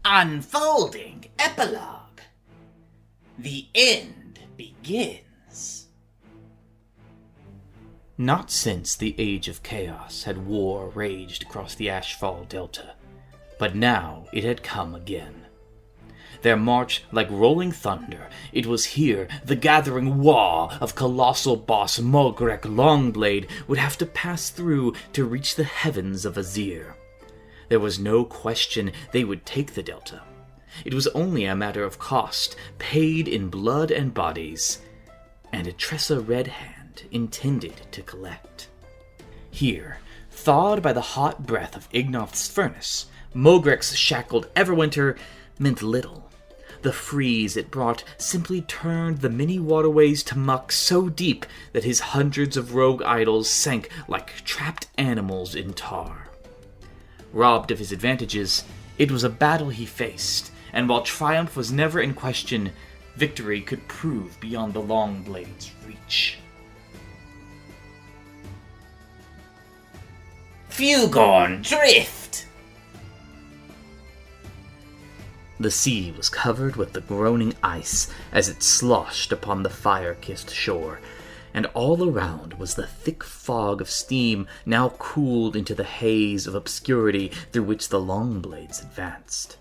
Unfolding Epilogue. The end begins. Not since the Age of Chaos had war raged across the Ashfall Delta, but now it had come again. Their march like rolling thunder, it was here the gathering wah of colossal boss Moghrek Longblade would have to pass through to reach the heavens of Azir. There was no question they would take the Delta. It was only a matter of cost, paid in blood and bodies, and a Tressa Red Hand intended to collect. Here, thawed by the hot breath of Ignoth's furnace, Moghrek's shackled Everwinter meant little. The freeze it brought simply turned the many waterways to muck so deep that his hundreds of rogue idols sank like trapped animals in tar. Robbed of his advantages, it was a battle he faced, and while triumph was never in question, victory could prove beyond the Longblade's reach. Fugorn Drift! The sea was covered with the groaning ice as it sloshed upon the fire-kissed shore, and all around was the thick fog of steam now cooled into the haze of obscurity through which the Longblades advanced.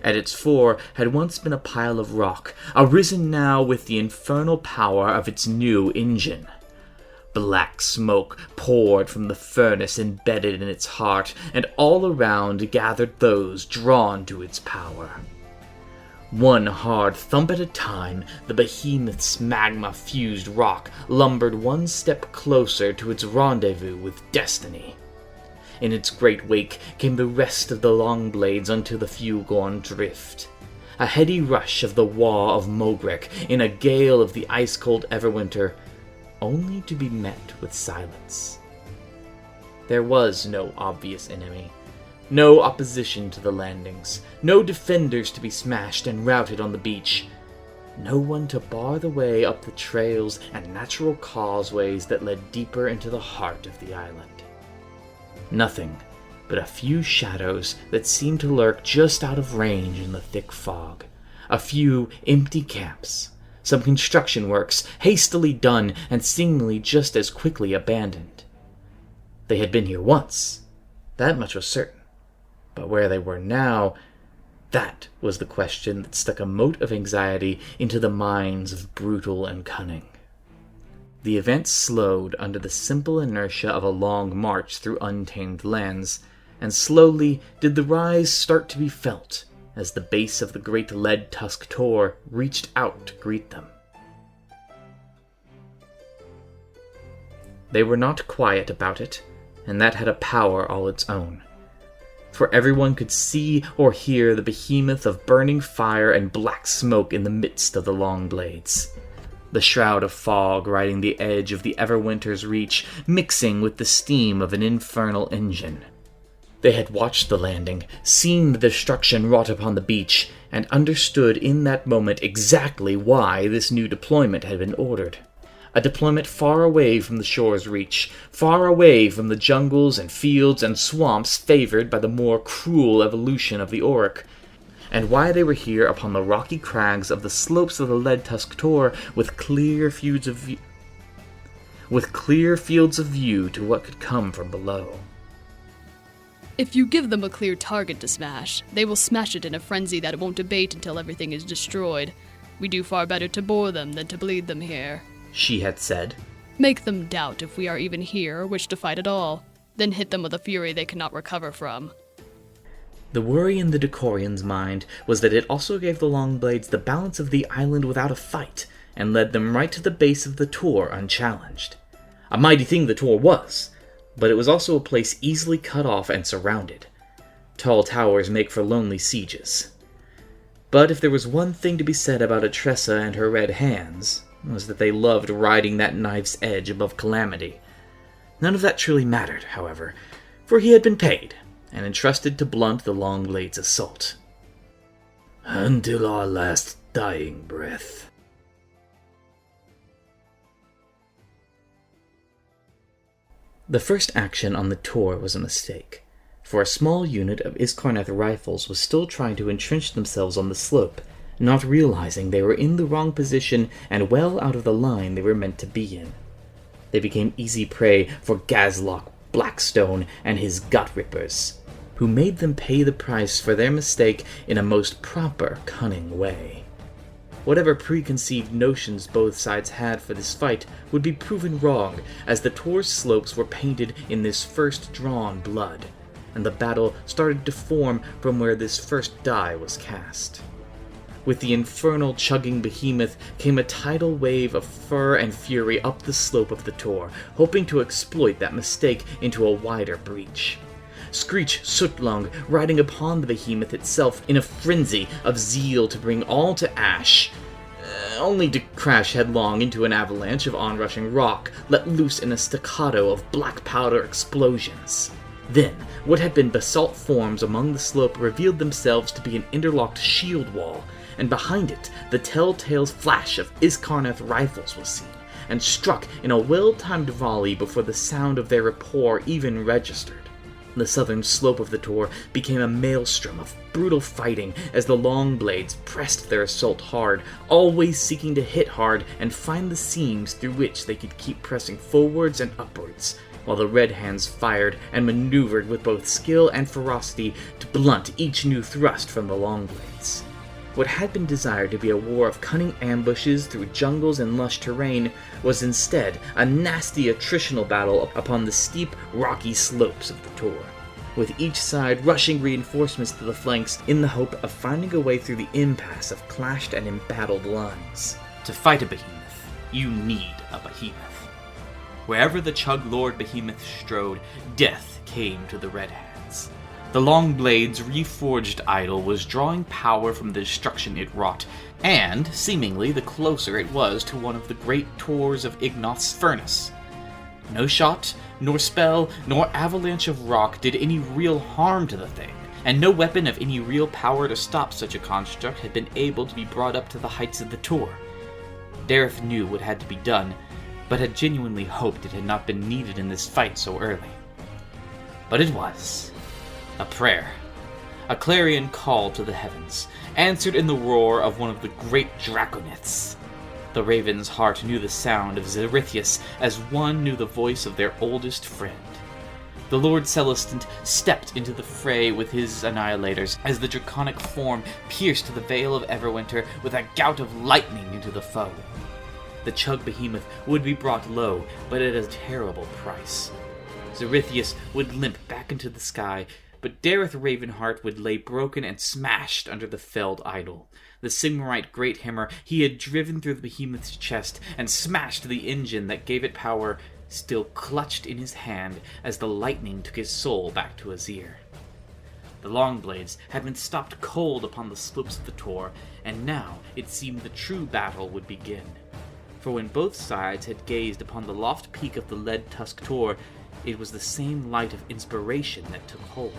At its fore had once been a pile of rock, arisen now with the infernal power of its new engine. Black smoke poured from the furnace embedded in its heart, and all around gathered those drawn to its power. One hard thump at a time, the behemoth's magma-fused rock lumbered one step closer to its rendezvous with destiny. In its great wake came the rest of the Longblades unto the Fugorn Drift. A heady rush of the Wah of Moghrek in a gale of the ice-cold Everwinter, only to be met with silence. There was no obvious enemy, no opposition to the landings, no defenders to be smashed and routed on the beach, no one to bar the way up the trails and natural causeways that led deeper into the heart of the island. Nothing but a few shadows that seemed to lurk just out of range in the thick fog, a few empty camps, some construction works hastily done and seemingly just as quickly abandoned. They had been here once, that much was certain. But where they were now, that was the question that stuck a mote of anxiety into the minds of Brutal and Cunning. The event slowed under the simple inertia of a long march through untamed lands, and slowly did the rise start to be felt as the base of the great lead-tusk Tor reached out to greet them. They were not quiet about it, and that had a power all its own. For everyone could see or hear the behemoth of burning fire and black smoke in the midst of the Longblades. The shroud of fog riding the edge of the Everwinter's reach, mixing with the steam of an infernal engine. They had watched the landing, seen the destruction wrought upon the beach, and understood in that moment exactly why this new deployment had been ordered. A deployment far away from the shore's reach, far away from the jungles and fields and swamps favored by the more cruel evolution of the Auric, and why they were here upon the rocky crags of the slopes of the Lead-Tusk Tor with clear fields of view to what could come from below. If you give them a clear target to smash, they will smash it in a frenzy that won't abate until everything is destroyed. We do far better to bore them than to bleed them here, she had said. Make them doubt if we are even here or wish to fight at all, then hit them with a fury they cannot recover from. The worry in the Decorian's mind was that it also gave the Longblades the balance of the island without a fight, and led them right to the base of the Tor unchallenged. A mighty thing the Tor was, but it was also a place easily cut off and surrounded. Tall towers make for lonely sieges. But if there was one thing to be said about a Tressa and her red hands, it was that they loved riding that knife's edge above calamity. None of that truly mattered, however, for he had been paid, and entrusted to blunt the Longblade's assault. Until our last dying breath. The first action on the Tor was a mistake. For a small unit of Iskarnath rifles was still trying to entrench themselves on the slope, not realizing they were in the wrong position and well out of the line they were meant to be in. They became easy prey for Gazlock Blackstone and his gut-rippers, who made them pay the price for their mistake in a most proper, cunning way. Whatever preconceived notions both sides had for this fight would be proven wrong, as the Tor's slopes were painted in this first drawn blood, and the battle started to form from where this first die was cast. With the infernal chugging behemoth came a tidal wave of fur and fury up the slope of the Tor, hoping to exploit that mistake into a wider breach. Screech Sutlung riding upon the behemoth itself in a frenzy of zeal to bring all to ash, only to crash headlong into an avalanche of onrushing rock, let loose in a staccato of black powder explosions. Then, what had been basalt forms among the slope revealed themselves to be an interlocked shield wall, and behind it, the telltale flash of Iskarnath rifles was seen, and struck in a well-timed volley before the sound of their rapport even registered. The southern slope of the Tor became a maelstrom of brutal fighting as the long blades pressed their assault hard, always seeking to hit hard and find the seams through which they could keep pressing forwards and upwards, while the red hands fired and maneuvered with both skill and ferocity to blunt each new thrust from the long blades. What had been desired to be a war of cunning ambushes through jungles and lush terrain was instead a nasty attritional battle upon the steep, rocky slopes of the Tor, with each side rushing reinforcements to the flanks in the hope of finding a way through the impasse of clashed and embattled lines. To fight a behemoth, you need a behemoth. Wherever the Chug Lord behemoth strode, death came to the Red Hands. The Long Blade's reforged idol was drawing power from the destruction it wrought, and, seemingly, the closer it was to one of the great Tors of Ignoth's furnace. No shot, nor spell, nor avalanche of rock did any real harm to the thing, and no weapon of any real power to stop such a construct had been able to be brought up to the heights of the Tor. Dareth knew what had to be done, but had genuinely hoped it had not been needed in this fight so early. But it was. A prayer. A clarion call to the heavens, answered in the roar of one of the great Draconiths. The raven's heart knew the sound of Xerithius as one knew the voice of their oldest friend. The Lord Celestant stepped into the fray with his annihilators as the draconic form pierced the veil of Everwinter with a gout of lightning into the foe. The Chug Behemoth would be brought low, but at a terrible price. Xerithius would limp back into the sky, but Dareth Ravenheart would lay broken and smashed under the felled idol. The Sigmarite Great Hammer he had driven through the behemoth's chest and smashed the engine that gave it power, still clutched in his hand as the lightning took his soul back to Azir. The Longblades had been stopped cold upon the slopes of the Tor, and now it seemed the true battle would begin. For when both sides had gazed upon the loft peak of the lead-tusk Tor, it was the same light of inspiration that took hold.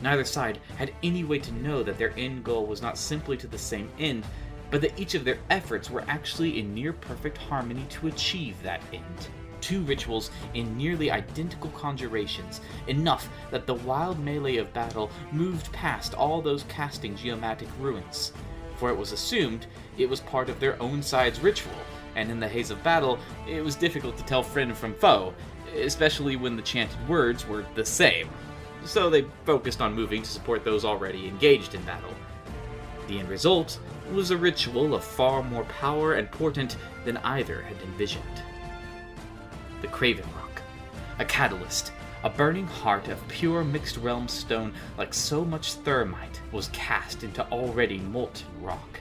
Neither side had any way to know that their end goal was not simply to the same end, but that each of their efforts were actually in near-perfect harmony to achieve that end. Two rituals in nearly identical conjurations, enough that the wild melee of battle moved past all those casting geomatic ruins, for it was assumed it was part of their own side's ritual, and in the haze of battle, it was difficult to tell friend from foe, especially when the chanted words were the same, so they focused on moving to support those already engaged in battle. The end result was a ritual of far more power and portent than either had envisioned. The Craven Rock, a catalyst, a burning heart of pure mixed realm stone like so much thermite, was cast into already molten rock.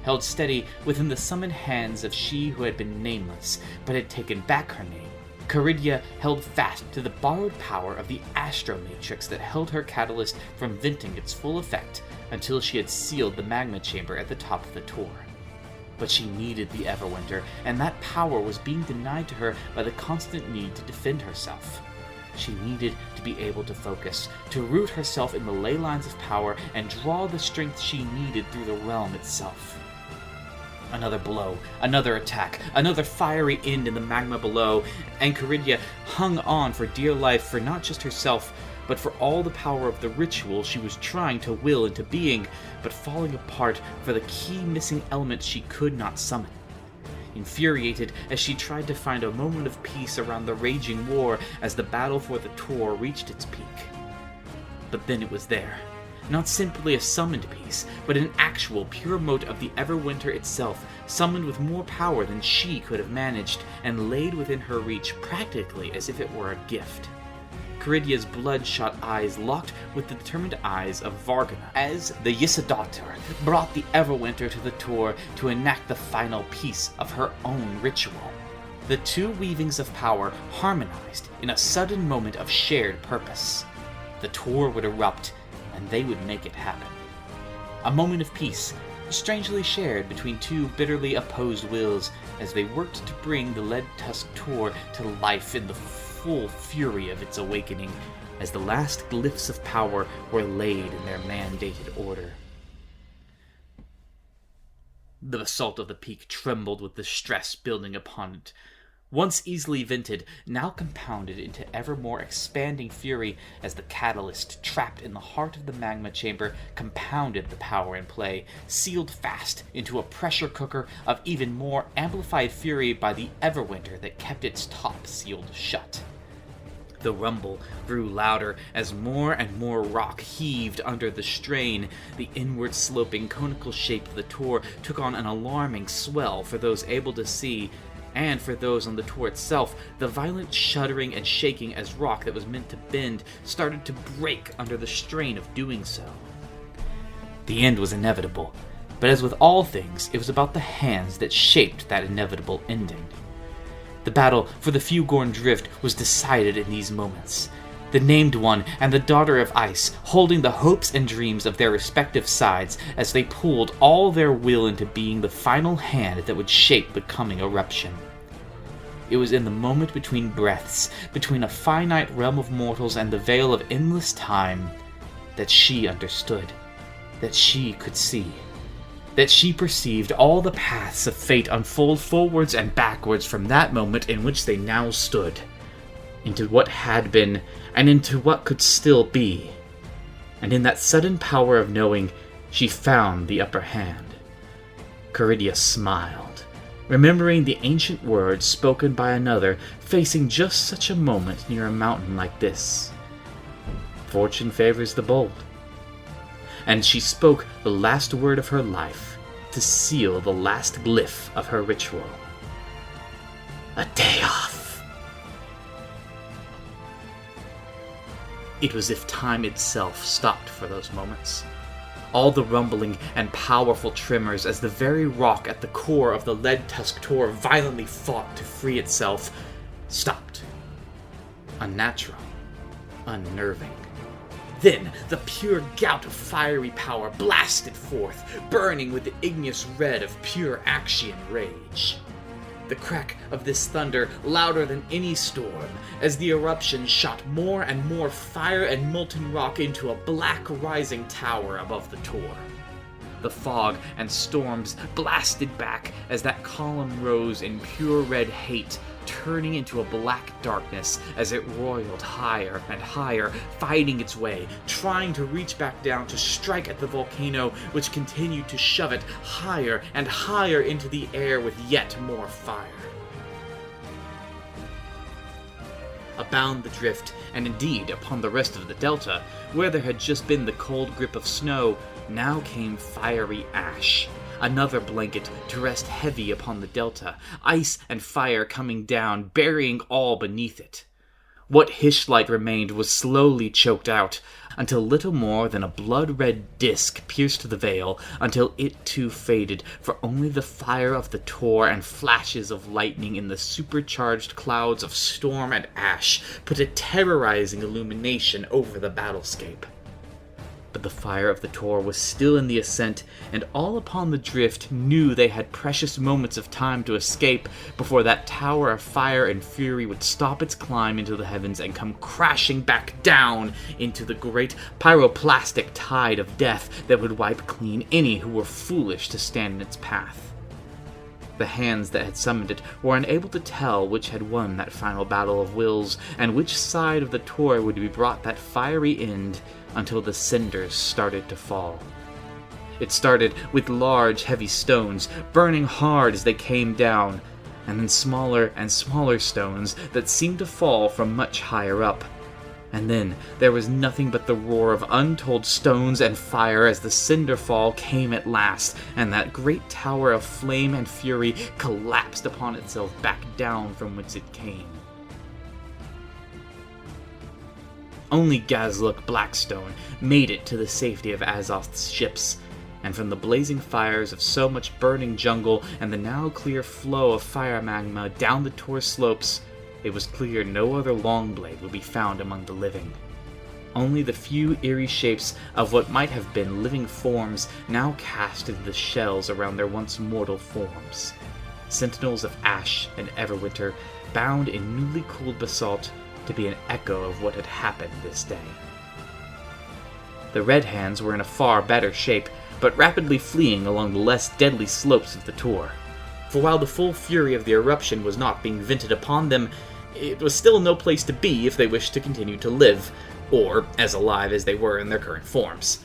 Held steady within the summoned hands of she who had been nameless, but had taken back her name, Caridia held fast to the borrowed power of the astromatrix that held her catalyst from venting its full effect until she had sealed the magma chamber at the top of the Tor. But she needed the Everwinter, and that power was being denied to her by the constant need to defend herself. She needed to be able to focus, to root herself in the ley lines of power and draw the strength she needed through the realm itself. Another blow, another attack, another fiery end in the magma below, and Caridia hung on for dear life for not just herself, but for all the power of the ritual she was trying to will into being, but falling apart for the key missing element she could not summon. Infuriated as she tried to find a moment of peace around the raging war as the battle for the Tor reached its peak. But then it was there. Not simply a summoned piece, but an actual pure mote of the Everwinter itself, summoned with more power than she could have managed, and laid within her reach practically as if it were a gift. Caridia's bloodshot eyes locked with the determined eyes of Vargana as the Yisadatar brought the Everwinter to the Tor to enact the final piece of her own ritual. The two weavings of power harmonized in a sudden moment of shared purpose. The Tor would erupt, and they would make it happen. A moment of peace, strangely shared between two bitterly opposed wills as they worked to bring the Lead-Tusk Tor to life in the full fury of its awakening, as the last glyphs of power were laid in their mandated order. The basalt of the peak trembled with the stress building upon it. Once easily vented, now compounded into ever more expanding fury as the catalyst trapped in the heart of the magma chamber compounded the power in play, sealed fast into a pressure cooker of even more amplified fury by the Everwinter that kept its top sealed shut. The rumble grew louder as more and more rock heaved under the strain. The inward-sloping conical shape of the Tor took on an alarming swell for those able to see, and for those on the Tor itself, the violent shuddering and shaking as rock that was meant to bend started to break under the strain of doing so. The end was inevitable, but as with all things, it was about the hands that shaped that inevitable ending. The battle for the Fugorn Drift was decided in these moments. The Named One and the Daughter of Ice holding the hopes and dreams of their respective sides as they pulled all their will into being the final hand that would shape the coming eruption. It was in the moment between breaths, between a finite realm of mortals and the veil of endless time, that she understood, that she could see, that she perceived all the paths of fate unfold forwards and backwards from that moment in which they now stood, into what had been, and into what could still be. And in that sudden power of knowing, she found the upper hand. Caridia smiled, remembering the ancient words spoken by another facing just such a moment near a mountain like this. Fortune favors the bold. And she spoke the last word of her life to seal the last glyph of her ritual. A day off. It was as if time itself stopped for those moments. All the rumbling and powerful tremors as the very rock at the core of the Lead-Tusk Tor violently fought to free itself stopped. Unnatural. Unnerving. Then the pure gout of fiery power blasted forth, burning with the igneous red of pure Axian rage. The crack of this thunder louder than any storm, as the eruption shot more and more fire and molten rock into a black rising tower above the Tor. The fog and storms blasted back as that column rose in pure red hate, turning into a black darkness as it roiled higher and higher, fighting its way, trying to reach back down to strike at the volcano, which continued to shove it higher and higher into the air with yet more fire. Abound the drift, and indeed upon the rest of the delta, where there had just been the cold grip of snow, now came fiery ash. Another blanket to rest heavy upon the delta, ice and fire coming down, burying all beneath it. What Hishlight remained was slowly choked out, until little more than a blood-red disk pierced the veil, until it too faded, for only the fire of the Tor and flashes of lightning in the supercharged clouds of storm and ash put a terrorizing illumination over the battlescape. But the fire of the Tor was still in the ascent, and all upon the drift knew they had precious moments of time to escape before that tower of fire and fury would stop its climb into the heavens and come crashing back down into the great pyroclastic tide of death that would wipe clean any who were foolish to stand in its path. The hands that had summoned it were unable to tell which had won that final battle of wills, and which side of the tour would be brought that fiery end until the cinders started to fall. It started with large, heavy stones, burning hard as they came down, and then smaller and smaller stones that seemed to fall from much higher up. And then there was nothing but the roar of untold stones and fire as the cinderfall came at last, and that great tower of flame and fury collapsed upon itself back down from whence it came. Only Gazlook Blackstone made it to the safety of Azoth's ships, and from the blazing fires of so much burning jungle and the now clear flow of fire magma down the Tor slopes, it was clear no other Longblade would be found among the living. Only the few eerie shapes of what might have been living forms now cast into the shells around their once mortal forms. Sentinels of ash and Everwinter, bound in newly cooled basalt to be an echo of what had happened this day. The Red Hands were in a far better shape, but rapidly fleeing along the less deadly slopes of the Tor. For while the full fury of the eruption was not being vented upon them, it was still no place to be if they wished to continue to live, or as alive as they were in their current forms.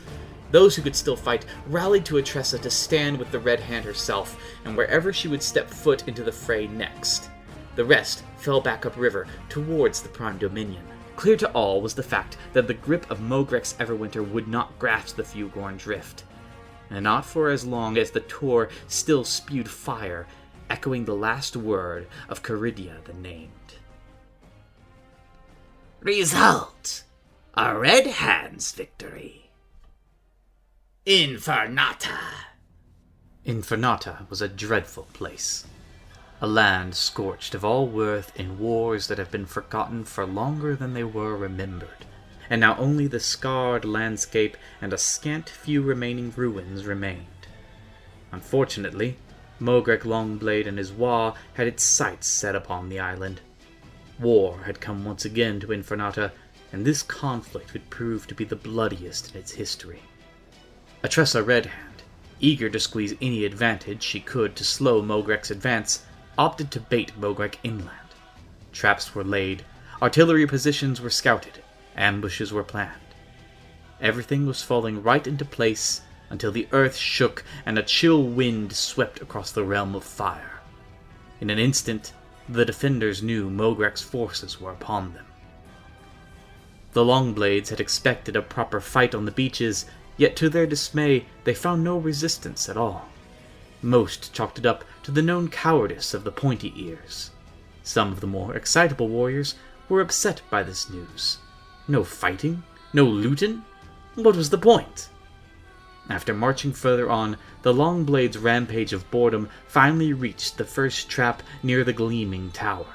Those who could still fight rallied to Atressa to stand with the Red Hand herself, and wherever she would step foot into the fray next. The rest fell back upriver towards the Prime Dominion. Clear to all was the fact that the grip of Mogrek's Everwinter would not grasp the Fugorn drift, and not for as long as the Tor still spewed fire, echoing the last word of Caridia the Named. Result: a Red Hand's victory. Infernata. Infernata was a dreadful place. A land scorched of all worth in wars that have been forgotten for longer than they were remembered, and now only the scarred landscape and a scant few remaining ruins remained. Unfortunately, Mogrek Longblade and his Wa had its sights set upon the island. War had come once again to Infernata, and this conflict would prove to be the bloodiest in its history. Atressa Redhand, eager to squeeze any advantage she could to slow Mogrek's advance, opted to bait Mogrek inland. Traps were laid, artillery positions were scouted, ambushes were planned. Everything was falling right into place until the earth shook and a chill wind swept across the realm of fire. In an instant, the defenders knew Mogrek's forces were upon them. The Longblades had expected a proper fight on the beaches, yet to their dismay they found no resistance at all. Most chalked it up to the known cowardice of the pointy ears. Some of the more excitable warriors were upset by this news. No fighting? No looting? What was the point? After marching further on, the Longblades' rampage of boredom finally reached the first trap near the gleaming tower.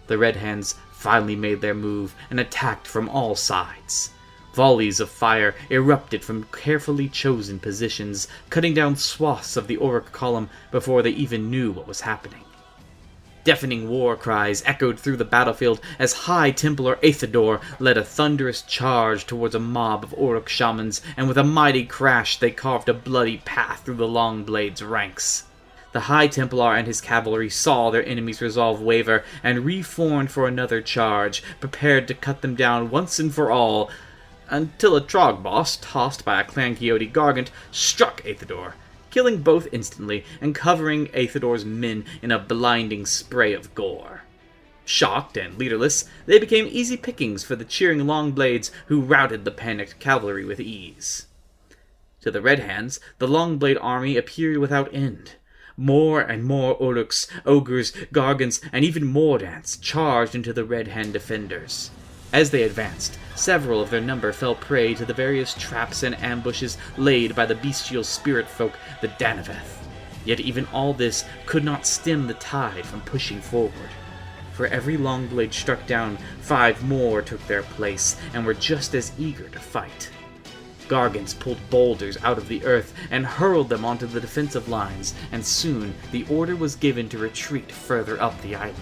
The Red Hands finally made their move and attacked from all sides. Volleys of fire erupted from carefully chosen positions, cutting down swaths of the Auric column before they even knew what was happening. Deafening war cries echoed through the battlefield as High Templar Aethidor led a thunderous charge towards a mob of Auric shamans, and with a mighty crash they carved a bloody path through the Longblades' ranks. The High Templar and his cavalry saw their enemy's resolve waver and reformed for another charge, prepared to cut them down once and for all, until a Trogboss, tossed by a Clan Quixote Gargant, struck Aethidor, killing both instantly and covering Aethidor's men in a blinding spray of gore. Shocked and leaderless, they became easy pickings for the cheering Longblades, who routed the panicked cavalry with ease. To the Red Hands, the Longblade army appeared without end. More and more Uruks, Ogres, Gargants, and even Mordants charged into the Red Hand defenders. As they advanced, several of their number fell prey to the various traps and ambushes laid by the bestial spirit folk, the Danaveth. Yet even all this could not stem the tide from pushing forward. For every Longblade struck down, 5 more took their place, and were just as eager to fight. Gargants pulled boulders out of the earth and hurled them onto the defensive lines, and soon the order was given to retreat further up the island.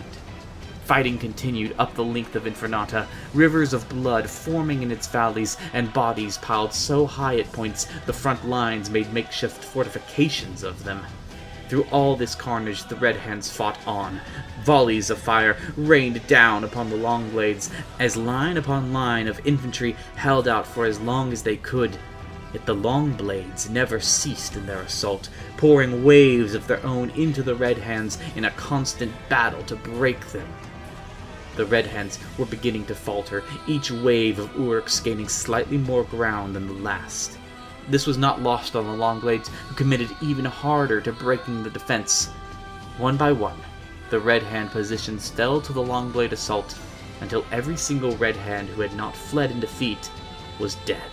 Fighting continued up the length of Infernata, rivers of blood forming in its valleys, and bodies piled so high at points the front lines made makeshift fortifications of them. Through all this carnage, the Red Hands fought on. Volleys of fire rained down upon the Longblades, as line upon line of infantry held out for as long as they could. Yet the Longblades never ceased in their assault, pouring waves of their own into the Red Hands in a constant battle to break them. The Red Hands were beginning to falter, each wave of Uruks gaining slightly more ground than the last. This was not lost on the Longblades, who committed even harder to breaking the defense. One by one, the Red Hand positions fell to the Longblade assault, until every single Red Hand who had not fled in defeat was dead.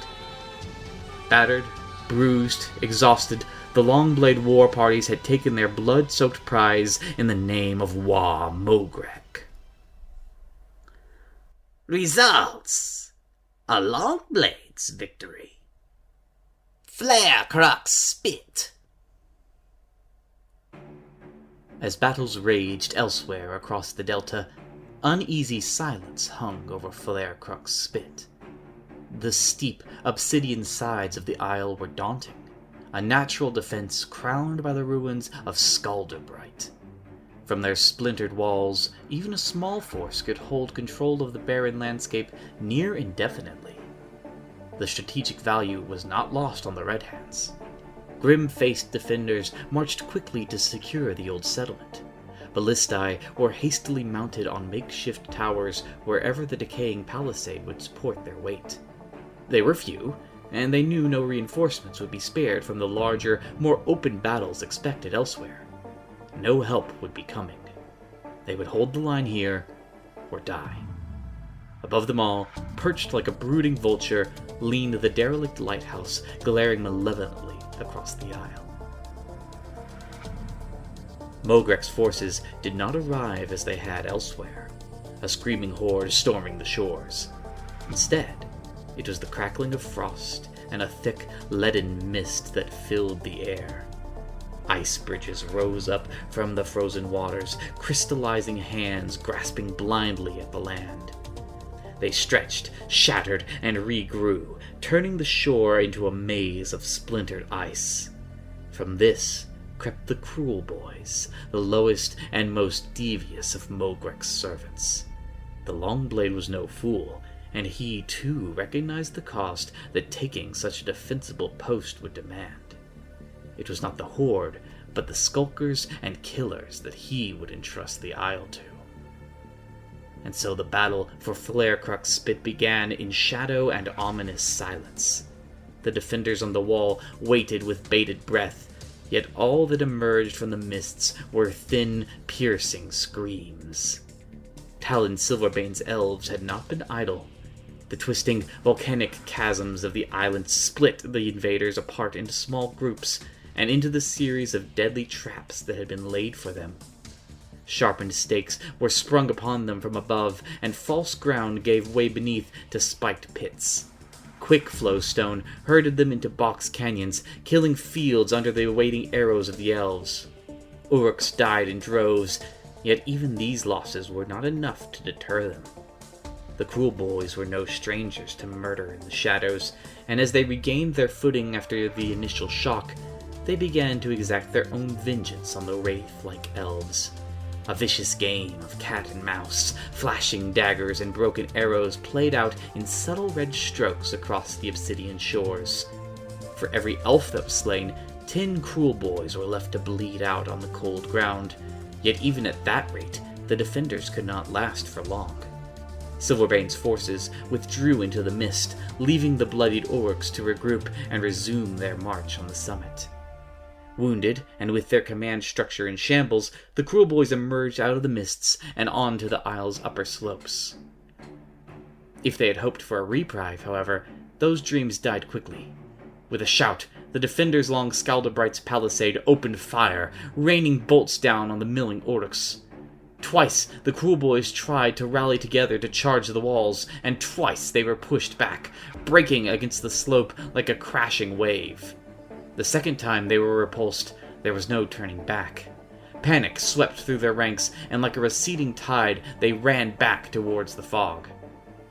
Battered, bruised, exhausted, the Longblade war parties had taken their blood-soaked prize in the name of Wa Mogrek. Results: a Longblade's victory. Flare Crux spit. As battles raged elsewhere across the Delta, uneasy silence hung over Flare Crux Spit. The steep, obsidian sides of the isle were daunting, a natural defense crowned by the ruins of Skalderbright. From their splintered walls, even a small force could hold control of the barren landscape near indefinitely. The strategic value was not lost on the Red Hands. Grim-faced defenders marched quickly to secure the old settlement. Ballistae were hastily mounted on makeshift towers wherever the decaying palisade would support their weight. They were few, and they knew no reinforcements would be spared from the larger, more open battles expected elsewhere. No help would be coming. They would hold the line here, or die. Above them all, perched like a brooding vulture, leaned the derelict lighthouse, glaring malevolently across the isle. Mogrek's forces did not arrive as they had elsewhere, a screaming horde storming the shores. Instead, it was the crackling of frost and a thick, leaden mist that filled the air. Ice bridges rose up from the frozen waters, crystallizing hands grasping blindly at the land. They stretched, shattered, and regrew, turning the shore into a maze of splintered ice. From this crept the Cruel Boys, the lowest and most devious of Mogrek's servants. The Longblade was no fool, and he too recognized the cost that taking such a defensible post would demand. It was not the Horde, but the skulkers and killers that he would entrust the Isle to. And so the battle for Flare Crux Spit began in shadow and ominous silence. The defenders on the wall waited with bated breath, yet all that emerged from the mists were thin, piercing screams. Talon Silverbane's elves had not been idle. The twisting, volcanic chasms of the island split the invaders apart into small groups, and into the series of deadly traps that had been laid for them. Sharpened stakes were sprung upon them from above, and false ground gave way beneath to spiked pits. Quick flow stone herded them into box canyons, killing fields under the awaiting arrows of the elves. Uruks died in droves, yet even these losses were not enough to deter them. The Cruel Boys were no strangers to murder in the shadows, and as they regained their footing after the initial shock, they began to exact their own vengeance on the wraith-like elves. A vicious game of cat and mouse, flashing daggers and broken arrows played out in subtle red strokes across the obsidian shores. For every elf that was slain, 10 Cruel Boys were left to bleed out on the cold ground, yet even at that rate, the defenders could not last for long. Silverbane's forces withdrew into the mist, leaving the bloodied Uruks to regroup and resume their march on the summit. Wounded, and with their command structure in shambles, the Cruel Boys emerged out of the mists and onto the isle's upper slopes. If they had hoped for a reprieve, however, those dreams died quickly. With a shout, the defenders along Skalderbright's palisade opened fire, raining bolts down on the milling Uruks. Twice the Cruel Boys tried to rally together to charge the walls, and twice they were pushed back, breaking against the slope like a crashing wave. The second time they were repulsed, there was no turning back. Panic swept through their ranks, and like a receding tide, they ran back towards the fog.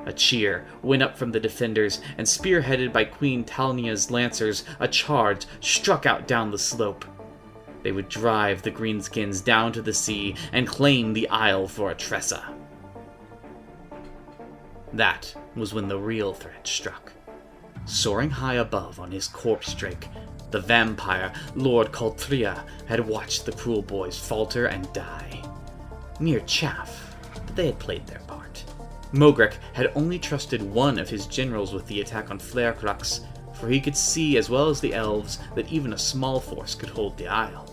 A cheer went up from the defenders, and spearheaded by Queen Talnia's lancers, a charge struck out down the slope. They would drive the greenskins down to the sea and claim the isle for a Tressa. That was when the real threat struck. Soaring high above on his corpse drake, the vampire Lord Coltria had watched the cruel boys falter and die. Mere chaff, but they had played their part. Mogrek had only trusted one of his generals with the attack on Flarecrux, for he could see as well as the elves that even a small force could hold the isle.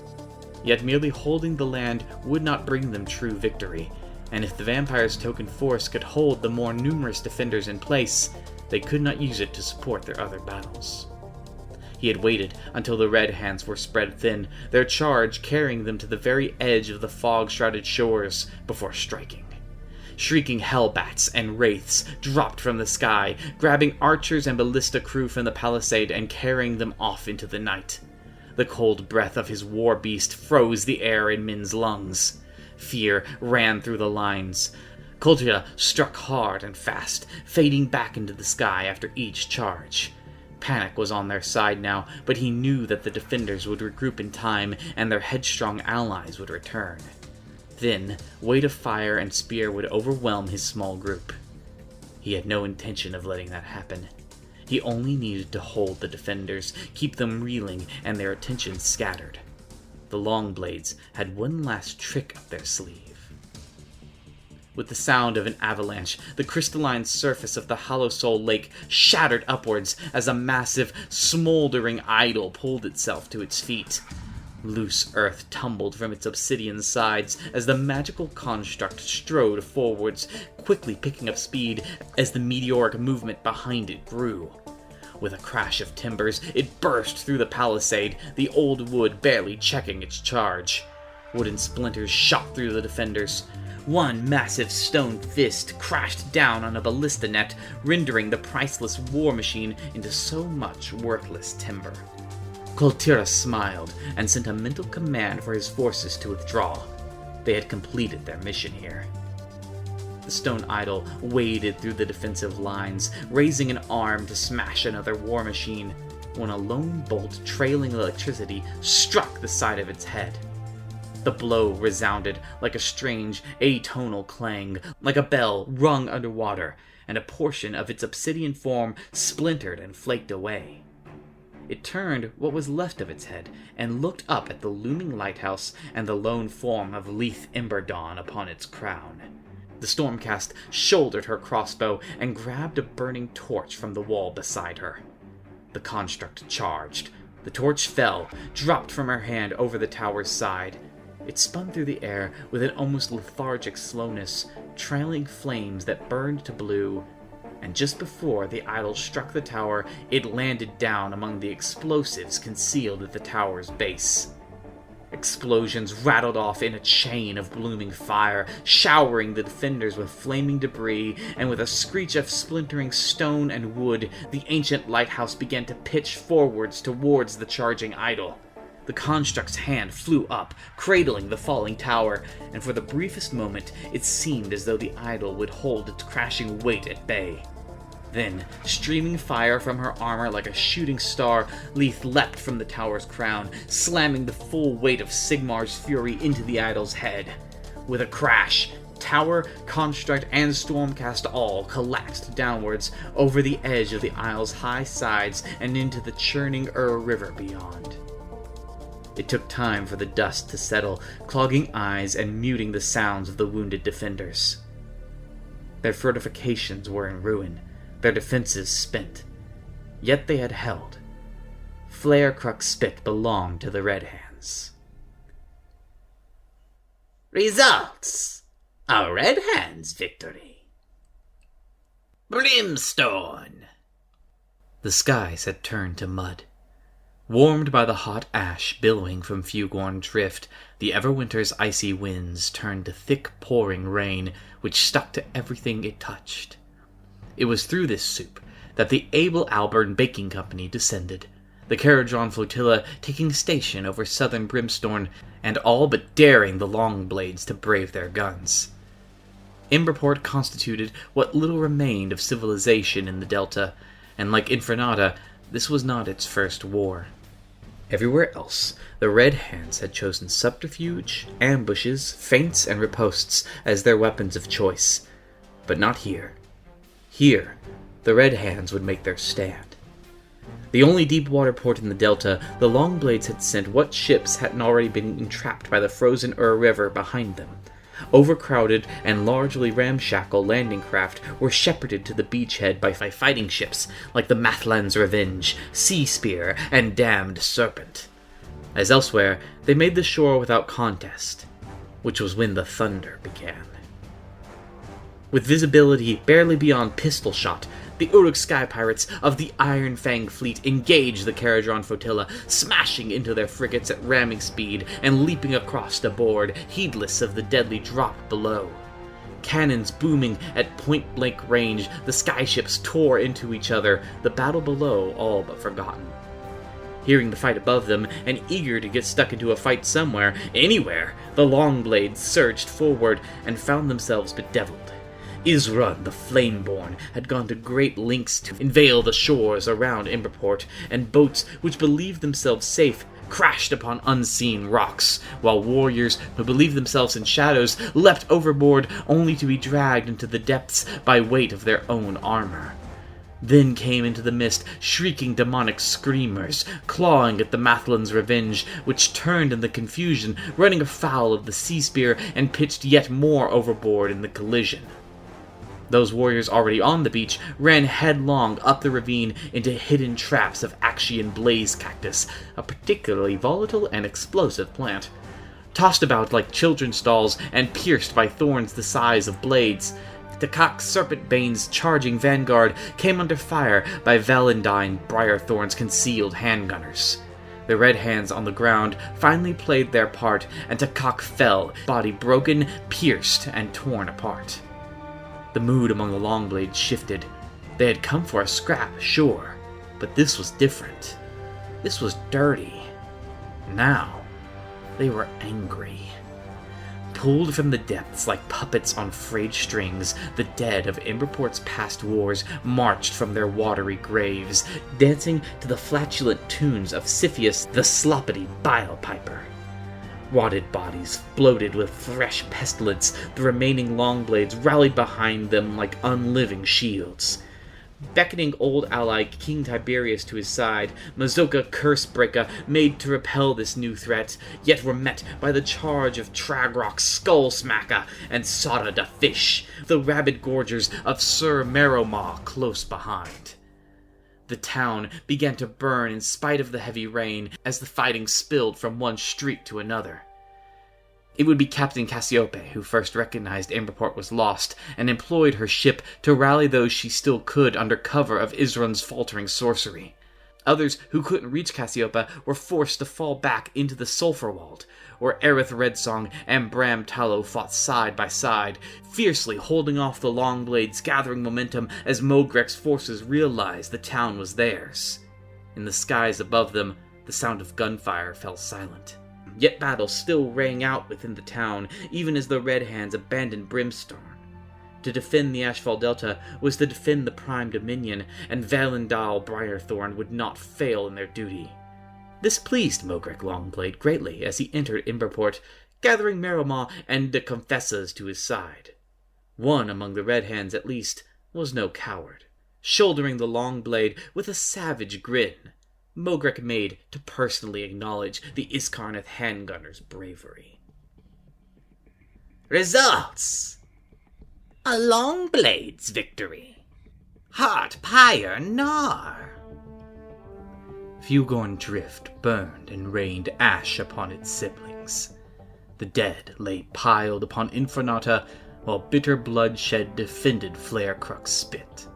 Yet merely holding the land would not bring them true victory, and if the vampire's token force could hold the more numerous defenders in place, they could not use it to support their other battles. He had waited until the red hands were spread thin, their charge carrying them to the very edge of the fog-shrouded shores before striking. Shrieking hellbats and wraiths dropped from the sky, grabbing archers and ballista crew from the palisade and carrying them off into the night. The cold breath of his war beast froze the air in Min's lungs. Fear ran through the lines. Coltria struck hard and fast, fading back into the sky after each charge. Panic was on their side now, but he knew that the defenders would regroup in time and their headstrong allies would return. Then, weight of fire and spear would overwhelm his small group. He had no intention of letting that happen. He only needed to hold the defenders, keep them reeling and their attention scattered. The Longblades had one last trick up their sleeve. With the sound of an avalanche, the crystalline surface of the Hollow Soul Lake shattered upwards as a massive, smoldering idol pulled itself to its feet. Loose earth tumbled from its obsidian sides as the magical construct strode forwards, quickly picking up speed as the meteoric movement behind it grew. With a crash of timbers, it burst through the palisade, the old wood barely checking its charge. Wooden splinters shot through the defenders. One massive stone fist crashed down on a ballista net, rendering the priceless war machine into so much worthless timber. Coltira smiled and sent a mental command for his forces to withdraw. They had completed their mission here. The stone idol waded through the defensive lines, raising an arm to smash another war machine, when a lone bolt trailing electricity struck the side of its head. The blow resounded like a strange, atonal clang, like a bell rung underwater, and a portion of its obsidian form splintered and flaked away. It turned what was left of its head and looked up at the looming lighthouse and the lone form of Leith Emberdawn upon its crown. The Stormcast shouldered her crossbow and grabbed a burning torch from the wall beside her. The construct charged. The torch fell, dropped from her hand over the tower's side. It spun through the air with an almost lethargic slowness, trailing flames that burned to blue, and just before the idol struck the tower, it landed down among the explosives concealed at the tower's base. Explosions rattled off in a chain of blooming fire, showering the defenders with flaming debris, and with a screech of splintering stone and wood, the ancient lighthouse began to pitch forwards towards the charging idol. The construct's hand flew up, cradling the falling tower, and for the briefest moment it seemed as though the idol would hold its crashing weight at bay. Then, streaming fire from her armor like a shooting star, Leith leapt from the tower's crown, slamming the full weight of Sigmar's fury into the idol's head. With a crash, tower, construct, and Stormcast all collapsed downwards over the edge of the isle's high sides and into the churning River beyond. It took time for the dust to settle, clogging eyes and muting the sounds of the wounded defenders. Their fortifications were in ruin, their defenses spent. Yet they had held. Flarecrux Spit belonged to the Red Hands. Results: a Red Hands victory. Brimstone. The skies had turned to mud. Warmed by the hot ash billowing from Fugorn Drift, the Everwinter's icy winds turned to thick pouring rain, which stuck to everything it touched. It was through this soup that the able Alburn Baking Company descended, the Caradron flotilla taking station over southern Brimstone, and all but daring the Longblades to brave their guns. Emberport constituted what little remained of civilization in the Delta, and like Infernata, this was not its first war. Everywhere else, the Red Hands had chosen subterfuge, ambushes, feints, and ripostes as their weapons of choice. But not here. Here, the Red Hands would make their stand. The only deep water port in the Delta, the Longblades had sent what ships hadn't already been entrapped by the frozen River behind them. Overcrowded and largely ramshackle landing craft were shepherded to the beachhead by fighting ships like the Mathlan's Revenge, Sea Spear, and Damned Serpent. As elsewhere, they made the shore without contest, which was when the thunder began. With visibility barely beyond pistol shot, the Uruk Sky Pirates of the Iron Fang fleet engaged the Caradron flotilla, smashing into their frigates at ramming speed and leaping across the board, heedless of the deadly drop below. Cannons booming at point-blank range, the skyships tore into each other, the battle below all but forgotten. Hearing the fight above them, and eager to get stuck into a fight somewhere, anywhere, the Longblades surged forward and found themselves bedeviled. Isrun, the Flameborn, had gone to great lengths to invade the shores around Emberport, and boats which believed themselves safe crashed upon unseen rocks, while warriors who believed themselves in shadows leapt overboard only to be dragged into the depths by weight of their own armor. Then came into the mist shrieking demonic screamers, clawing at the Mathlan's Revenge, which turned in the confusion, running afoul of the Sea Spear and pitched yet more overboard in the collision. Those warriors already on the beach ran headlong up the ravine into hidden traps of Axian blaze cactus, a particularly volatile and explosive plant. Tossed about like children's dolls and pierced by thorns the size of blades, Takak's Serpentbane's charging vanguard came under fire by Valendine Briarthorn's concealed handgunners. The Red Hands on the ground finally played their part, and Takak fell, body broken, pierced, and torn apart. The mood among the Longblades shifted. They had come for a scrap, sure, but this was different. This was dirty. Now, they were angry. Pulled from the depths like puppets on frayed strings, the dead of Emberport's past wars marched from their watery graves, dancing to the flatulent tunes of Siphius the Sloppity Bilepiper. Rotted bodies floated with fresh pestilence, the remaining Longblades rallied behind them like unliving shields. Beckoning old ally King Tiberius to his side, Mazoka Cursebreaker made to repel this new threat, yet were met by the charge of Tragrock Skullsmacker and Sada da Fish, the rabid gorgers of Sir Meromar close behind. The town began to burn in spite of the heavy rain as the fighting spilled from one street to another. It would be Captain Cassiope who first recognized Emberport was lost and employed her ship to rally those she still could under cover of Isrun's faltering sorcery. Others who couldn't reach Cassiope were forced to fall back into the Sulphurwald, where Aerith Redsong and Bram Tallow fought side by side, fiercely holding off the Longblades' gathering momentum as Mogrek's forces realized the town was theirs. In the skies above them, the sound of gunfire fell silent. Yet battle still rang out within the town, even as the Red Hands abandoned Brimstone. To defend the Ashfall Delta was to defend the Prime Dominion, and Valendal Briarthorn would not fail in their duty. This pleased Mogrek Longblade greatly as he entered Emberport, gathering Meromar and the Confessas to his side. One among the Red Hands, at least, was no coward. Shouldering the Longblade with a savage grin, Mogrek made to personally acknowledge the Iskarnath handgunner's bravery. Results! A Longblade's victory. Heartpire Nar. Fugorn Drift burned and rained ash upon its siblings. The dead lay piled upon Infernata, while bitter bloodshed defended Flarecrux's spit.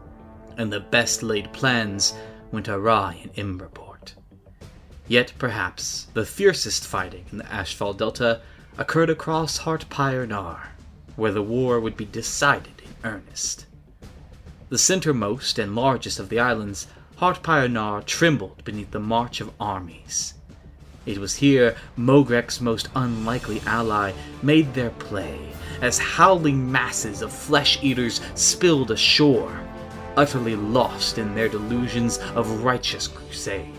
And the best laid plans went awry in Emberport. Yet perhaps the fiercest fighting in the Ashfall Delta occurred across Heartpire Nar, where the war would be decided in earnest. The centermost and largest of the islands, Heartpire Nar trembled beneath the march of armies. It was here Mogrek's most unlikely ally made their play, as howling masses of flesh-eaters spilled ashore, utterly lost in their delusions of righteous crusade.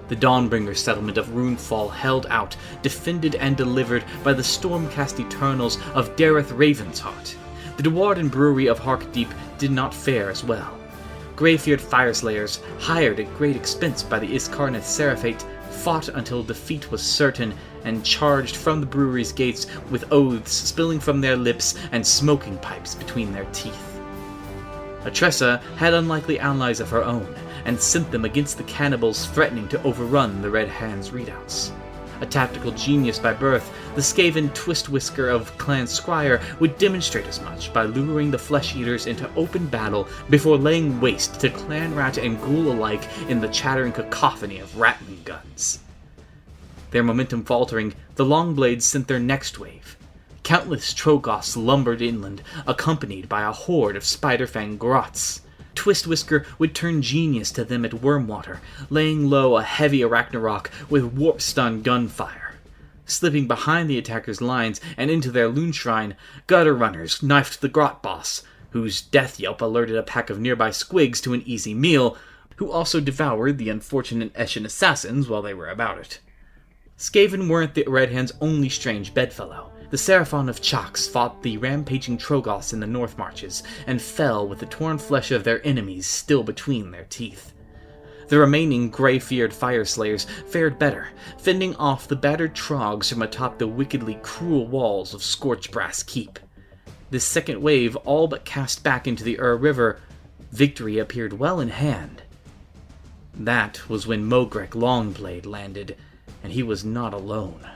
The Dawnbringer settlement of Runefall held out, defended and delivered by the storm-cast Eternals of Dareth Ravensheart. The Dwarden brewery of Harkdeep did not fare as well. Greyfeared Fireslayers, hired at great expense by the Iskarnith Seraphate, fought until defeat was certain, and charged from the brewery's gates with oaths spilling from their lips and smoking pipes between their teeth. Atressa had unlikely allies of her own, and sent them against the cannibals threatening to overrun the Red Hand's readouts. A tactical genius by birth, the Skaven Twistwhisker of Clan Scryer would demonstrate as much by luring the Flesh-Eaters into open battle before laying waste to clan rat and ghoul alike in the chattering cacophony of rattling guns. Their momentum faltering, the Longblades sent their next wave. Countless Trogoths lumbered inland, accompanied by a horde of Spiderfang Grots. Twistwhisker would turn genius to them at Wormwater, laying low a heavy Arachnarok with warp-stun gunfire. Slipping behind the attackers' lines and into their Loon Shrine, Gutter Runners knifed the Grot Boss, whose death yelp alerted a pack of nearby squigs to an easy meal, who also devoured the unfortunate Eshin assassins while they were about it. Skaven weren't the Red Hand's only strange bedfellow. The Seraphon of Chax fought the rampaging Trogoths in the North Marches, and fell with the torn flesh of their enemies still between their teeth. The remaining grey-feared Fireslayers fared better, fending off the battered Trogs from atop the wickedly cruel walls of Scorchbrass Keep. This second wave all but cast back into the River, victory appeared well in hand. That was when Mogrek Longblade landed, and he was not alone.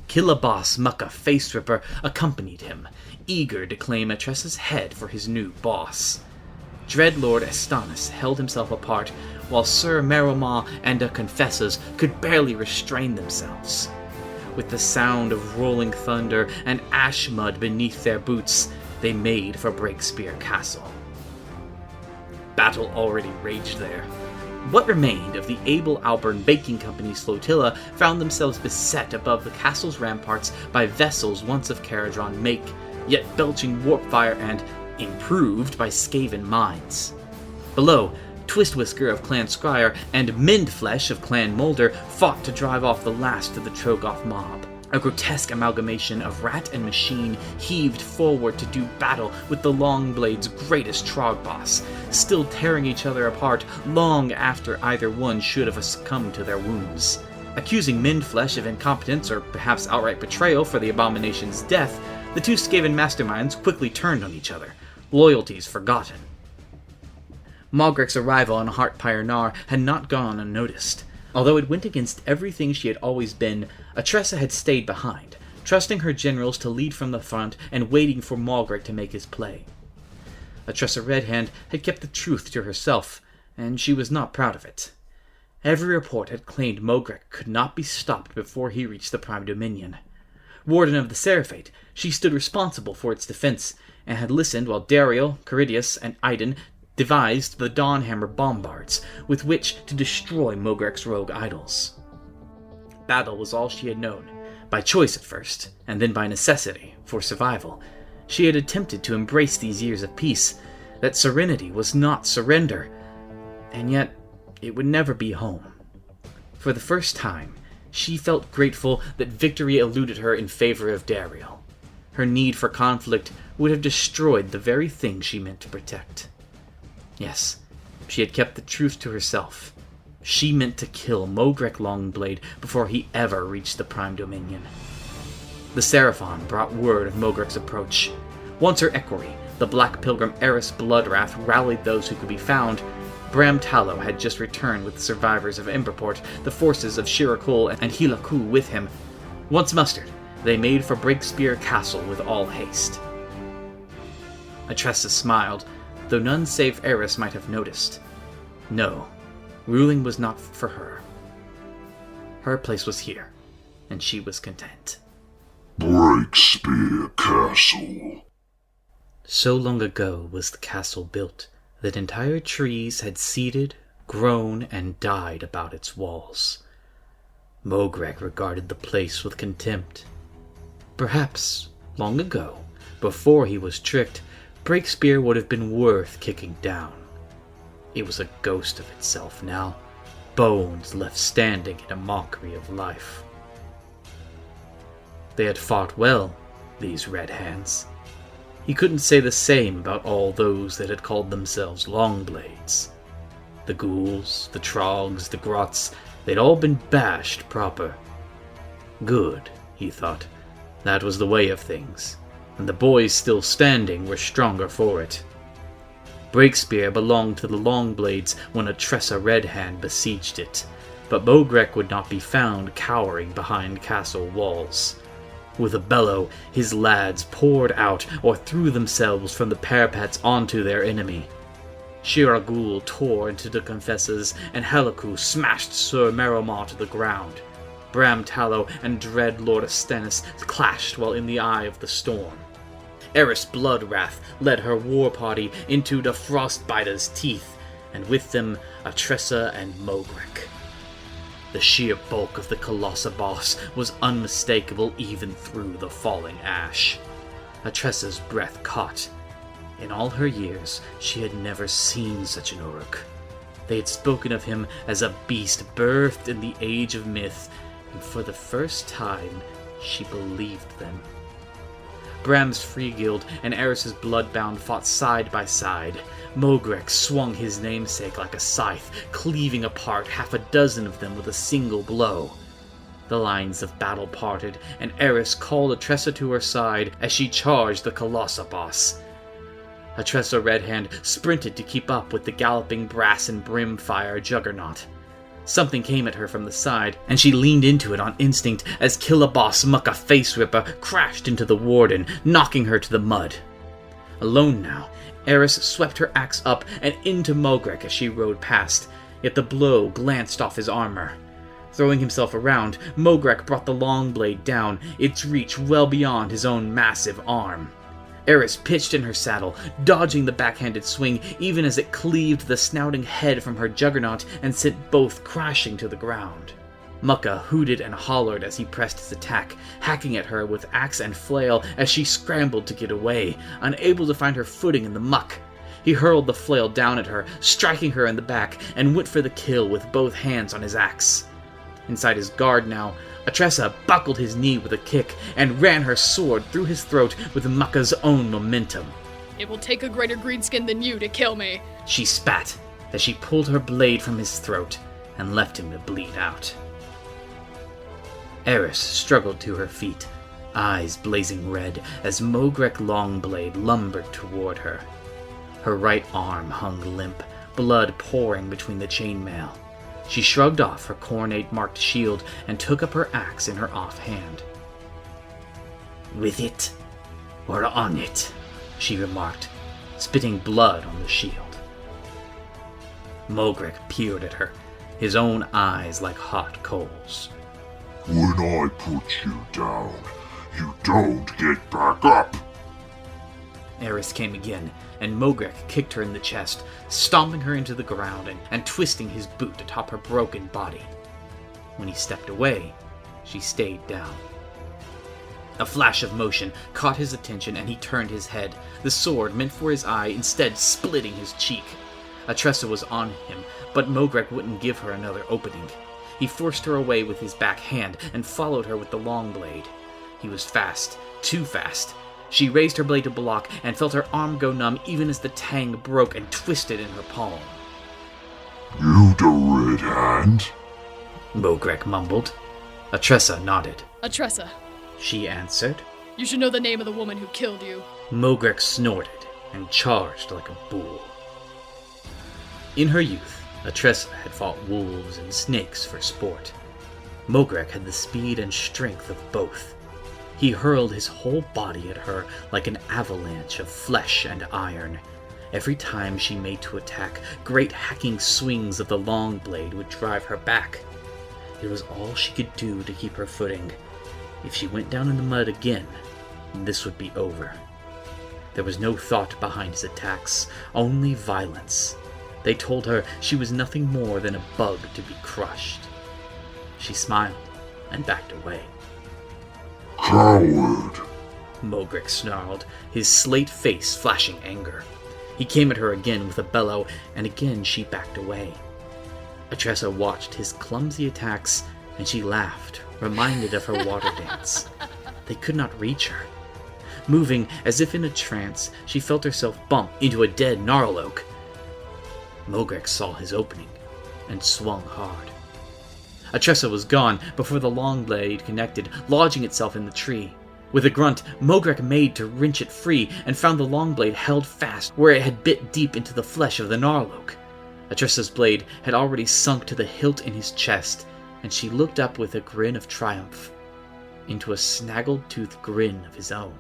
Killaboss Mucka Faceripper accompanied him, eager to claim Atressa's head for his new boss. Dreadlord Estanus held himself apart, while Sir Meromah and the Confessors could barely restrain themselves. With the sound of rolling thunder and ash mud beneath their boots, they made for Breakspear Castle. Battle already raged there. What remained of the Abel Alburn Baking Company's flotilla found themselves beset above the castle's ramparts by vessels once of Caradron make, yet belching warp fire and improved by Skaven mines. Below, Twistwhisker of Clan Scryer and Mendflesh of Clan Molder fought to drive off the last of the Trogoth mob. A grotesque amalgamation of rat and machine heaved forward to do battle with the Longblade's greatest Trog boss, still tearing each other apart long after either one should have succumbed to their wounds. Accusing Mendflesh of incompetence or perhaps outright betrayal for the abomination's death, the two Skaven masterminds quickly turned on each other, loyalties forgotten. Mogrek's arrival on Heartpire Nar had not gone unnoticed. Although it went against everything she had always been, Atressa had stayed behind, trusting her generals to lead from the front and waiting for Mogrek to make his play. Atressa Redhand had kept the truth to herself, and she was not proud of it. Every report had claimed Mogrek could not be stopped before he reached the Prime Dominion. Warden of the Seraphate, she stood responsible for its defense, and had listened while Dariel, Caridius, and Iden devised the Dawnhammer bombards with which to destroy Mogrek's rogue idols. Battle was all she had known, by choice at first, and then by necessity, for survival. She had attempted to embrace these years of peace, that serenity was not surrender, and yet it would never be home. For the first time, she felt grateful that victory eluded her in favor of Dariel. Her need for conflict would have destroyed the very thing she meant to protect. Yes, she had kept the truth to herself. She meant to kill Mogrek Longblade before he ever reached the Prime Dominion. The Seraphon brought word of Mogrek's approach. Once her equerry, the Black Pilgrim Eris Bloodwrath, rallied those who could be found, Bram Tallow had just returned with the survivors of Emberport, the forces of Shirakul and Hilaku with him. Once mustered, they made for Breakspear Castle with all haste. Atressa smiled, though none save Eris might have noticed. No, ruling was not for her. Her place was here, and she was content. Breakspear Castle. So long ago was the castle built that entire trees had seeded, grown, and died about its walls. Mogrek regarded the place with contempt. Perhaps, long ago, before he was tricked, Breakspear would have been worth kicking down. It was a ghost of itself now, bones left standing in a mockery of life. They had fought well, these red hands. He couldn't say the same about all those that had called themselves Longblades. The ghouls, the trogs, the grots, they'd all been bashed proper. Good, he thought. That was the way of things, and the boys still standing were stronger for it. Breakspear belonged to the Longblades when a Tressa Red Hand besieged it, but Mogrek would not be found cowering behind castle walls. With a bellow, his lads poured out or threw themselves from the parapets onto their enemy. Shiragul tore into the Confessors, and Heliku smashed Sir Meromar to the ground. Bram Tallow and Dread Lord Astennis clashed while in the eye of the storm. Eris Bloodwrath led her war party into the Frostbiter's teeth, and with them Atressa and Mogrek. The sheer bulk of the Colossus boss was unmistakable even through the falling ash. Atressa's breath caught. In all her years, she had never seen such an Uruk. They had spoken of him as a beast birthed in the age of myth, and for the first time, she believed them. Bram's Free Guild and Eris's Bloodbound fought side by side. Mogrek swung his namesake like a scythe, cleaving apart half a dozen of them with a single blow. The lines of battle parted, and Eris called Atressa to her side as she charged the Colossus boss. Atressa Redhand sprinted to keep up with the galloping brass and brimfire juggernaut. Something came at her from the side, and she leaned into it on instinct as Killaboss Mucka Face Ripper crashed into the warden, knocking her to the mud. Alone now, Eris swept her axe up and into Mogrek as she rode past, yet the blow glanced off his armor. Throwing himself around, Mogrek brought the long blade down, its reach well beyond his own massive arm. Eris pitched in her saddle, dodging the backhanded swing even as it cleaved the snouting head from her juggernaut and sent both crashing to the ground. Mucka hooted and hollered as he pressed his attack, hacking at her with axe and flail as she scrambled to get away, unable to find her footing in the muck. He hurled the flail down at her, striking her in the back, and went for the kill with both hands on his axe. Inside his guard now, Atressa buckled his knee with a kick and ran her sword through his throat with Mucka's own momentum. It will take a greater greenskin than you to kill me, she spat as she pulled her blade from his throat and left him to bleed out. Eris struggled to her feet, eyes blazing red as Mogrek Longblade lumbered toward her. Her right arm hung limp, blood pouring between the chainmail. She shrugged off her cornate-marked shield and took up her axe in her offhand. "With it, or on it," she remarked, spitting blood on the shield. Mogrek peered at her, his own eyes like hot coals. "When I put you down, you don't get back up." Eris came again, and Mogrek kicked her in the chest, stomping her into the ground and twisting his boot atop her broken body. When he stepped away, she stayed down. A flash of motion caught his attention and he turned his head, the sword meant for his eye instead splitting his cheek. Atressa was on him, but Mogrek wouldn't give her another opening. He forced her away with his back hand and followed her with the long blade. He was fast, too fast. She raised her blade to block and felt her arm go numb even as the tang broke and twisted in her palm. "You the Red Hand?" Mogrek mumbled. Atressa nodded. Atressa, She answered. you should know the name of the woman who killed you. Mogrek snorted and charged like a bull. In her youth, Atressa had fought wolves and snakes for sport. Mogrek had the speed and strength of both. He hurled his whole body at her like an avalanche of flesh and iron. Every time she made to attack, great hacking swings of the long blade would drive her back. It was all she could do to keep her footing. If she went down in the mud again, this would be over. There was no thought behind his attacks, only violence. They told her she was nothing more than a bug to be crushed. She smiled and backed away. "Coward!" Mogrek snarled, his slate face flashing anger. He came at her again with a bellow, and again she backed away. Atressa watched his clumsy attacks, and she laughed, reminded of her water dance. They could not reach her. Moving as if in a trance, she felt herself bump into a dead gnarl oak. Mogrex saw his opening and swung hard. Atressa was gone before the long blade connected, lodging itself in the tree. With a grunt, Mogrex made to wrench it free and found the long blade held fast where it had bit deep into the flesh of the gnarl oak. Atressa's blade had already sunk to the hilt in his chest, and she looked up with a grin of triumph, into a snaggle-toothed grin of his own.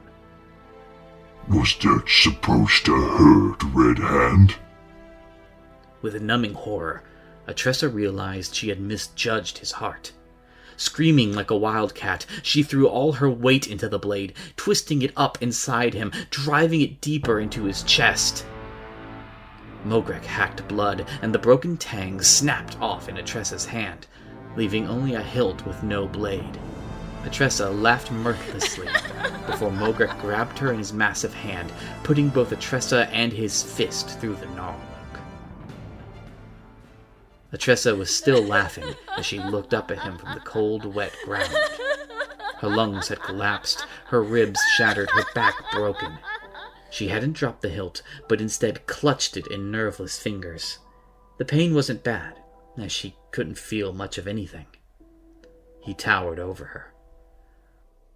Was that supposed to hurt, Red Hand? With a numbing horror, Atressa realized she had misjudged his heart. Screaming like a wildcat, she threw all her weight into the blade, twisting it up inside him, driving it deeper into his chest. Mogrex hacked blood, and the broken tang snapped off in Atressa's hand, leaving only a hilt with no blade. Atressa laughed mirthlessly before Mogrex grabbed her in his massive hand, putting both Atressa and his fist through the gnarl oak. Atressa was still laughing as she looked up at him from the cold, wet ground. Her lungs had collapsed, her ribs shattered, her back broken. She hadn't dropped the hilt, but instead clutched it in nerveless fingers. The pain wasn't bad, as she couldn't feel much of anything. He towered over her.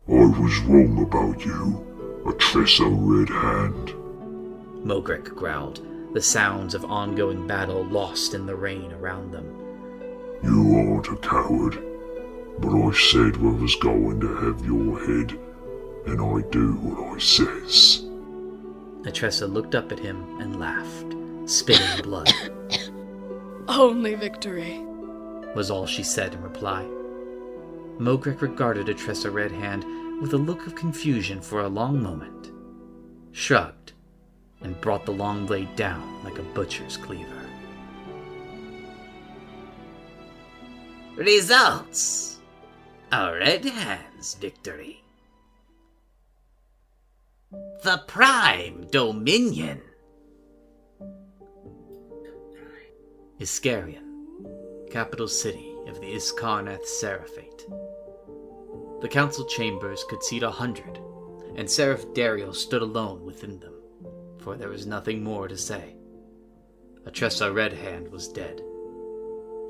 I was wrong about you, Atressa Red Hand. Mogrex growled, the sounds of ongoing battle lost in the rain around them. You aren't a coward, but I said I was going to have your head, and I do what I says. Atressa looked up at him and laughed, spitting blood. Only victory, was all she said in reply. Mogrex regarded Atressa Red Hand with a look of confusion for a long moment, shrugged, and brought the long blade down like a butcher's cleaver. Results. A Red Hand's victory. The Prime Dominion. Iskarion, capital city of the Iskarnath Seraphate. The council chambers could seat 100, and Seraph Dariel stood alone within them, for there was nothing more to say. Atressa Red Hand was dead.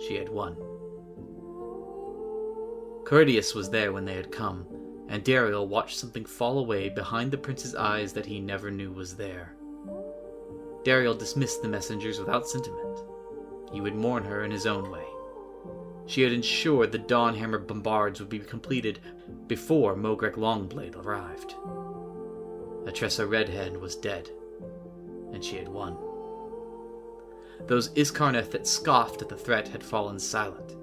She had won. Courteous was there when they had come, and Dariel watched something fall away behind the prince's eyes that he never knew was there. Dariel dismissed the messengers without sentiment. He would mourn her in his own way. She had ensured the Dawnhammer bombards would be completed before Mogrex Longblade arrived. Atressa Redhand was dead, and she had won. Those Iskarnath that scoffed at the threat had fallen silent.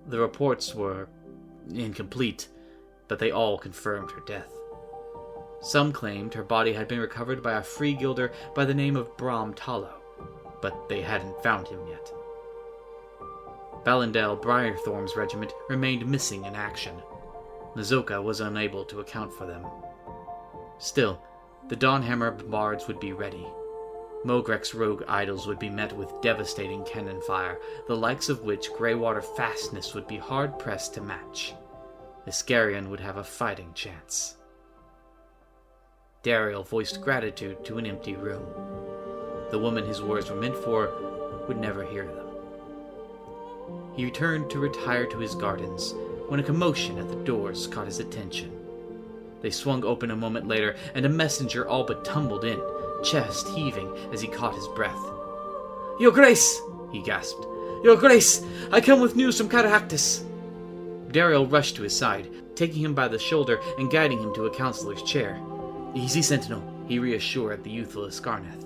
The reports were incomplete, but they all confirmed her death. Some claimed her body had been recovered by a free guilder by the name of Bram Tallow, but they hadn't found him yet. Balindel Briarthorn's regiment remained missing in action. Mazoka was unable to account for them. Still, the Dawnhammer bombards would be ready. Mogrex's rogue idols would be met with devastating cannon fire, the likes of which Greywater fastness would be hard-pressed to match. Iskarion would have a fighting chance. Dariel voiced gratitude to an empty room. The woman his words were meant for would never hear them. He returned to retire to his gardens when a commotion at the doors caught his attention. They swung open a moment later, and a messenger all but tumbled in, chest heaving as he caught his breath. "Your Grace!" he gasped. "Your Grace! I come with news from Caractacus!" Dariel rushed to his side, taking him by the shoulder and guiding him to a counselor's chair. "Easy, Sentinel," he reassured the youthful Iskarnath.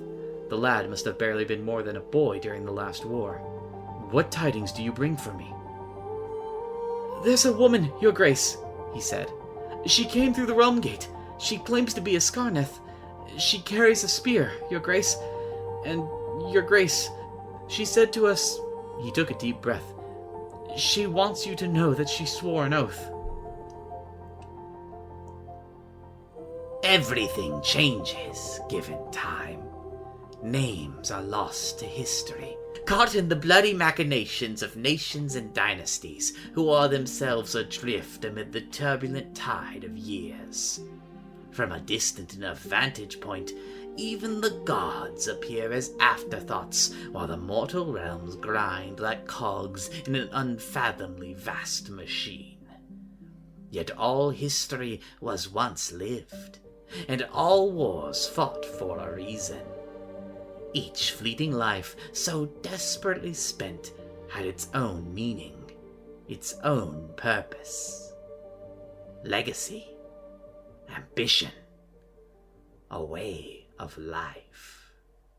The lad must have barely been more than a boy during the last war. "What tidings do you bring for me?" "There's a woman, Your Grace," he said. "She came through the realm gate. She claims to be Iskarnath. She carries a spear, Your Grace. And, Your Grace, she said to us..." He took a deep breath. "She wants you to know that she swore an oath." Everything changes, given time. Names are lost to history. caught in the bloody machinations of nations and dynasties who are themselves adrift amid the turbulent tide of years. From a distant enough vantage point, even the gods appear as afterthoughts, while the mortal realms grind like cogs in an unfathomably vast machine. Yet all history was once lived, and all wars fought for a reason. Each fleeting life so desperately spent had its own meaning, its own purpose. Legacy, ambition, a way of life.